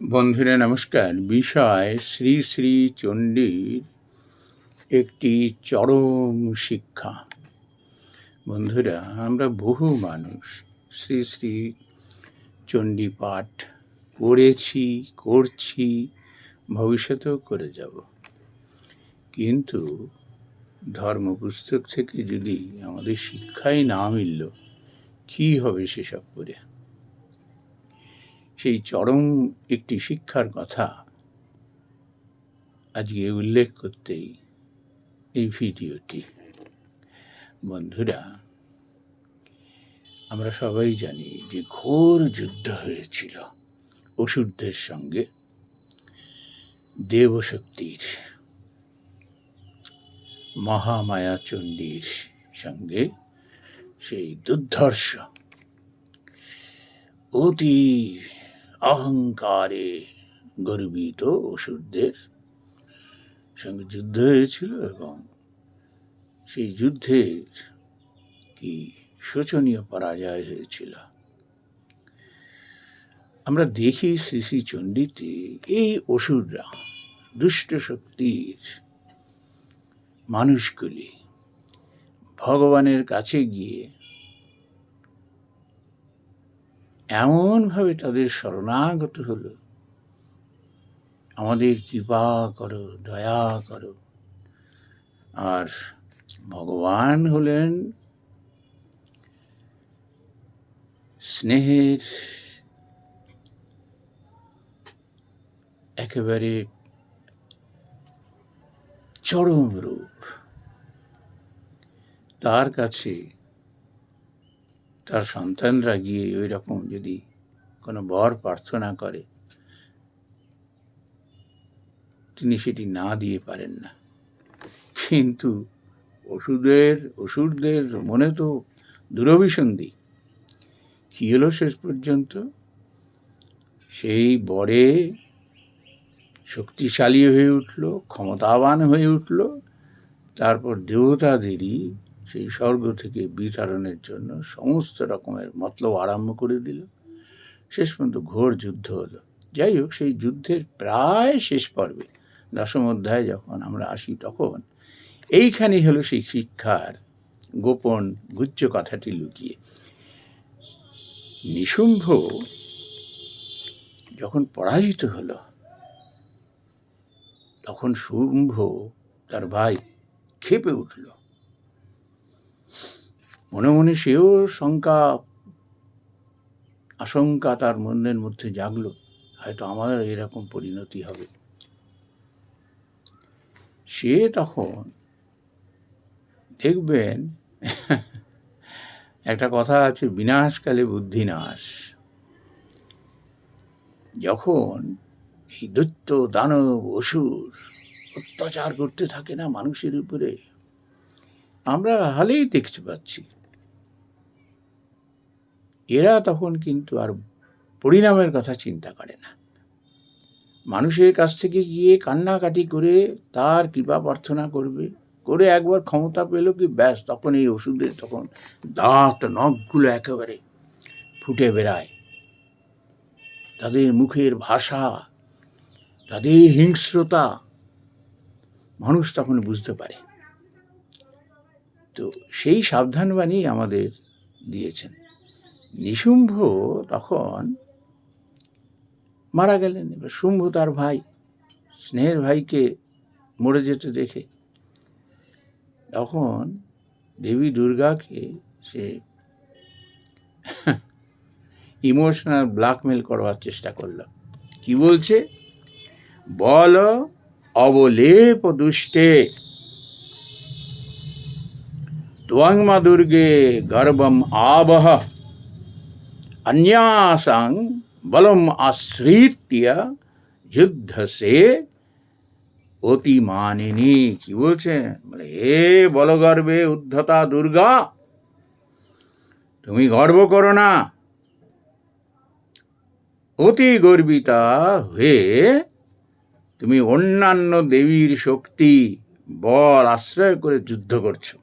বন্ধুরা নমস্কার। বিষয় শ্রী শ্রী চণ্ডীর একটি চরম শিক্ষা। বন্ধুরা, আমরা বহু মানুষ শ্রী শ্রী চণ্ডী পাঠ করেছি, করছি, ভবিষ্যতেও করে যাব। কিন্তু ধর্মপুস্তক থেকে যদি আমাদের শিক্ষাই না মিলল, কী হবে সেসব করে? সেই চরম একটি শিক্ষার কথা আজকে উল্লেখ করতেই এই ভিডিওটি। বন্ধুরা, আমরা সবাই জানি যে ঘোর যুদ্ধ হয়েছিল অসুরদের সঙ্গে দেবশক্তির, মহামায়া চণ্ডীর সঙ্গে। সেই দুর্ধর্ষ অতি অহংকারে গর্বিত অসুরদের সঙ্গে যুদ্ধ হয়েছিল এবং সেই যুদ্ধের কি শোচনীয় পরাজয় হয়েছিল। আমরা দেখি শ্রী শ্রী চণ্ডীতে এই অসুররা, দুষ্ট শক্তির মানুষগুলি ভগবানের কাছে গিয়ে এমনভাবে তাদের শরণাগত হলো, আমাদের কৃপা করো, দয়া করো। আর ভগবান হলেন স্নেহের একেবারে চরম রূপ। তার কাছে তার সন্তানরা গিয়ে ওই রকম যদি কোনো বর প্রার্থনা করে, তিনি সেটি না দিয়ে পারেন না। কিন্তু অসুরদের মনে তো দুরভিসন্ধি। কি হলো শেষ পর্যন্ত? সেই বরে শক্তিশালী হয়ে উঠল, ক্ষমতাবান হয়ে উঠল। তারপর দেবতাদেরই সেই স্বর্গ থেকে বিতরণের জন্য সমস্ত রকমের মতলব আরম্ভ করে দিল। শেষ পর্যন্ত ঘোর যুদ্ধ হলো। যাই হোক, সেই যুদ্ধের প্রায় শেষ পর্বে 10ম অধ্যায়ে যখন আমরা আসি, তখন এইখানেই হলো সেই শিক্ষার গোপন গুহ্য কথাটি লুকিয়ে। নিশুম্ভ যখন পরাজিত হলো, তখন শুম্ভ তার ভাই ক্ষেপে উঠল। মনে মনে সেও আশঙ্কা তার মনের মধ্যে জাগলো, হয়তো আমার এরকম পরিণতি হবে। সে তখন দেখবেন, একটা কথা আছে, বিনাশকালে বুদ্ধিনাশ। যখন এই দৈত্য দানব অসুর অত্যাচার করতে থাকে না মানুষের উপরে, আমরা হালেই দেখতে পাচ্ছি, এরা তখন কিন্তু আর পরিণামের কথা চিন্তা করে না। মানুষের কাছ থেকে গিয়ে কান্নাকাটি করে তার কৃপা প্রার্থনা করবে, করে একবার ক্ষমতা পেল কি ব্যাস, তখন এই অসুরদের তখন দাঁত নখগুলো একেবারে ফুটে বেড়ায়। তাদের মুখের ভাষা, তাদের হিংস্রতা মানুষ তখন বুঝতে পারে। তো সেই সাবধানবাণী আমাদের দিয়েছেন। নিশুম্ভ তখন মারা গেলেন। এবার শুম্ভ তার ভাই, স্নেহের ভাইকে মরে যেতে দেখে তখন দেবী দুর্গাকে সে ইমোশনাল ব্ল্যাকমেল করবার চেষ্টা করল। কি বলছে? বল অবলেপ দুষ্টে ত্বং মা দুর্গে গর্ভম আবহ অন্যাসাং বলম আশ্রিত্য যুদ্ধসে অতিমানিনী। কি বলছেন? বলে, হে বলগর্বে উদ্ধতা দুর্গা, তুমি গর্ব করো না। অতি গর্বিতা হয়ে তুমি অন্যান্য দেবীর শক্তি বল আশ্রয় করে যুদ্ধ করছো।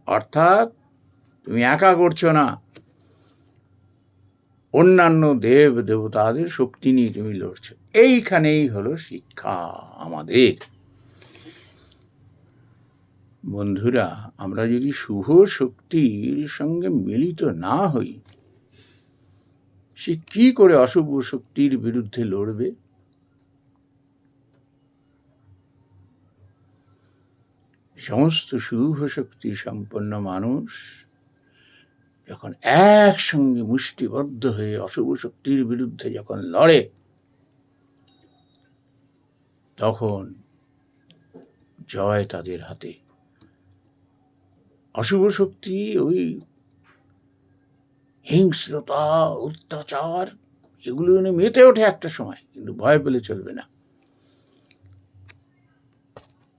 অর্থাৎ তুমি একা করছো না, অন্যান্য দেব দেবতাদের শক্তি নিয়ে তুমি লড়ছো। এইখানেই হলো শিক্ষা আমাদের। বন্ধুরা, আমরা যদি শুভ শক্তির সঙ্গে মিলিত না হই, সে কি করে অশুভ শক্তির বিরুদ্ধে লড়বে? সমস্ত শুভ শক্তি সম্পন্ন মানুষ যখন একসঙ্গে মুষ্টিবদ্ধ হয়ে অশুভ শক্তির বিরুদ্ধে যখন লড়ে, তখন জয় তাদের হাতে। অশুভ শক্তি ওই হিংস্রতা, অত্যাচার, এগুলো মেতে ওঠে একটা সময়, কিন্তু ভয় পেলে চলবে না।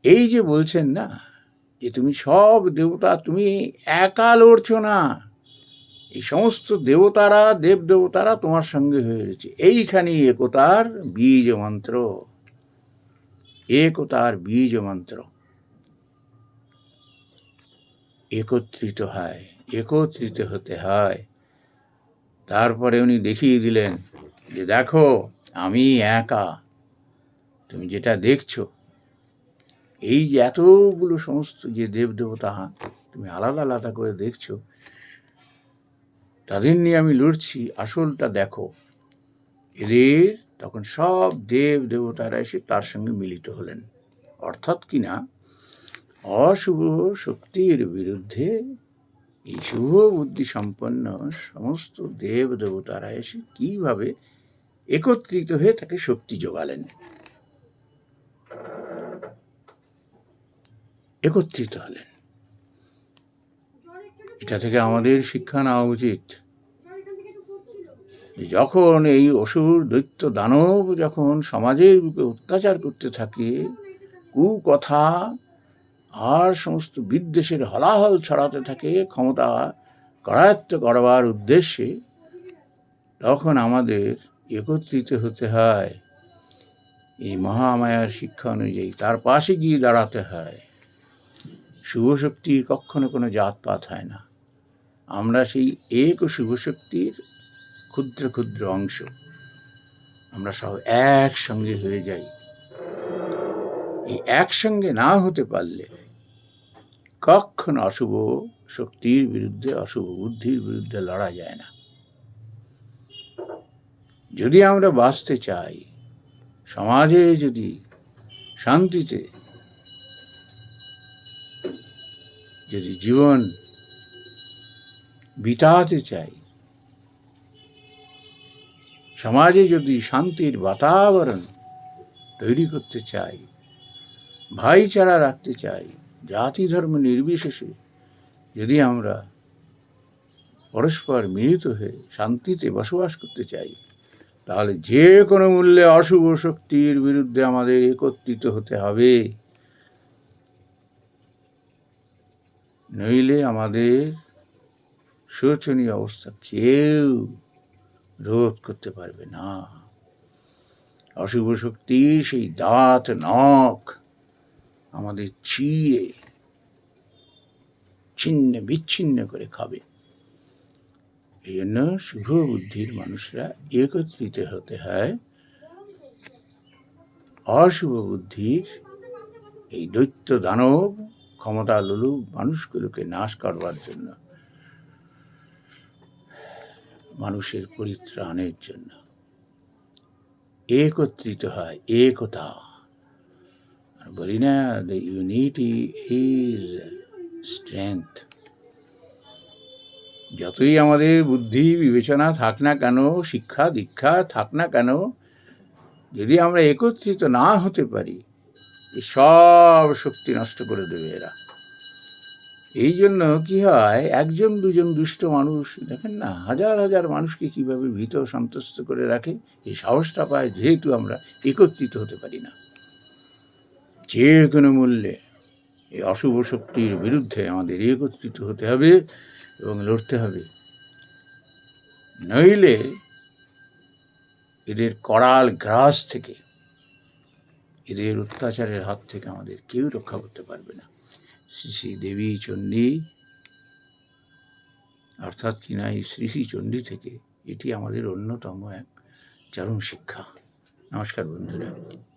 এই যে বলছেন না যে তুমি সব দেবতা, তুমি একা লড়ছো না, এই সমস্ত দেবতারা, দেব দেবতারা তোমার সঙ্গে হয়ে রয়েছে। এইখানেই একতার বীজ মন্ত্র, একতার বীজ মন্ত্র। একত্রিত হয়, একত্রিত হতে হয়। তারপরে উনি দেখিয়ে দিলেন যে দেখো, আমি একা, তুমি যেটা দেখছো, এই যে এতগুলো সমস্ত যে দেব দেবতা তুমি আলাদা আলাদা করে দেখছো, তাদের নিয়ে আমি লড়ছি, আসলটা দেখো। এদের তখন সব দেব দেবতারা এসে তার সঙ্গে মিলিত হলেন। অর্থাৎ কিনা, অশুভ শক্তির বিরুদ্ধে এই শুভ বুদ্ধি সম্পন্ন সমস্ত দেব দেবতারা এসে কিভাবে একত্রিত হয়ে তাকে শক্তি যোগালেন, একত্রিত হলেন। এটা থেকে আমাদের শিক্ষা নেওয়া উচিত, যখন এই অসুর দৈত্য দানব যখন সমাজের বুকে অত্যাচার করতে থাকে, কুকথা আর সমস্ত বিদ্বেষের হলাহল ছড়াতে থাকে ক্ষমতা করায়ত্ত করবার উদ্দেশ্যে, তখন আমাদের একত্রিত হতে হয়। এই মহামায়ার শিক্ষা অনুযায়ী তার পাশে গিয়ে দাঁড়াতে হয়। শুভ শক্তির কখনো কোনো জাতপাত হয় না। আমরা সেই এক শুভ শক্তির ক্ষুদ্র ক্ষুদ্র অংশ, আমরা সব একসঙ্গে হয়ে যাই। এই একসঙ্গে না হতে পারলে কখনো অশুভ শক্তির বিরুদ্ধে, অশুভ বুদ্ধির বিরুদ্ধে লড়া যায় না। যদি আমরা বাঁচতে চাই, সমাজে যদি শান্তিতে যদি জীবন বিতাতে চাই, সমাজে যদি শান্তির বাতাবরণ তৈরি করতে চাই, ভাইচারা রাখতে চাই, জাতি ধর্ম নির্বিশেষে যদি আমরা পরস্পর মিলিত হয়ে শান্তিতে বসবাস করতে চাই, তাহলে যে কোনো মূল্যে অশুভ শক্তির বিরুদ্ধে আমাদের একত্রিত হতে হবে। নইলে আমাদের শোচনীয় অবস্থা কেউ রোধ করতে পারবে না। অশুভ শক্তির সেই দাঁত নখ আমাদের চিরে ছিন্ন বিচ্ছিন্ন করে খাবে। এই জন্য শুভ বুদ্ধির মানুষরা একত্রিত হতে হয় অশুভ বুদ্ধির এই দৈত্য দানব ক্ষমতা লোলুপ মানুষগুলোকে নাশ করবার জন্য, মানুষের পরিত্রাণের জন্য একত্রিত হয়। একতা, বলি না, দ্য ইউনিটি ইজ স্ট্রেংথ। যতই আমাদের বুদ্ধি বিবেচনা থাক না কেন, শিক্ষা দীক্ষা থাক না কেন, যদি আমরা একত্রিত না হতে পারি, সব শক্তি নষ্ট করে দেবে এরা। এই জন্য কি হয়, একজন দুজন দুষ্ট মানুষ দেখেন না, হাজার হাজার মানুষকে কিভাবে ভীত সন্ত্রস্ত করে রাখে। এই সাহসটা পায় যেহেতু আমরা একত্রিত হতে পারি না। যে কোনো মূল্যে এই অশুভ শক্তির বিরুদ্ধে আমাদের একত্রিত হতে হবে এবং লড়তে হবে। নইলে এদের করাল গ্রাস থেকে, এদের অত্যাচারের হাত থেকে আমাদের কেউ রক্ষা করতে পারবে না। শ্রী শ্রী দেবী চণ্ডী, অর্থাৎ কিনা এই শ্রী শ্রী চণ্ডী থেকে এটি আমাদের অন্যতম এক চরম শিক্ষা। নমস্কার বন্ধুরা।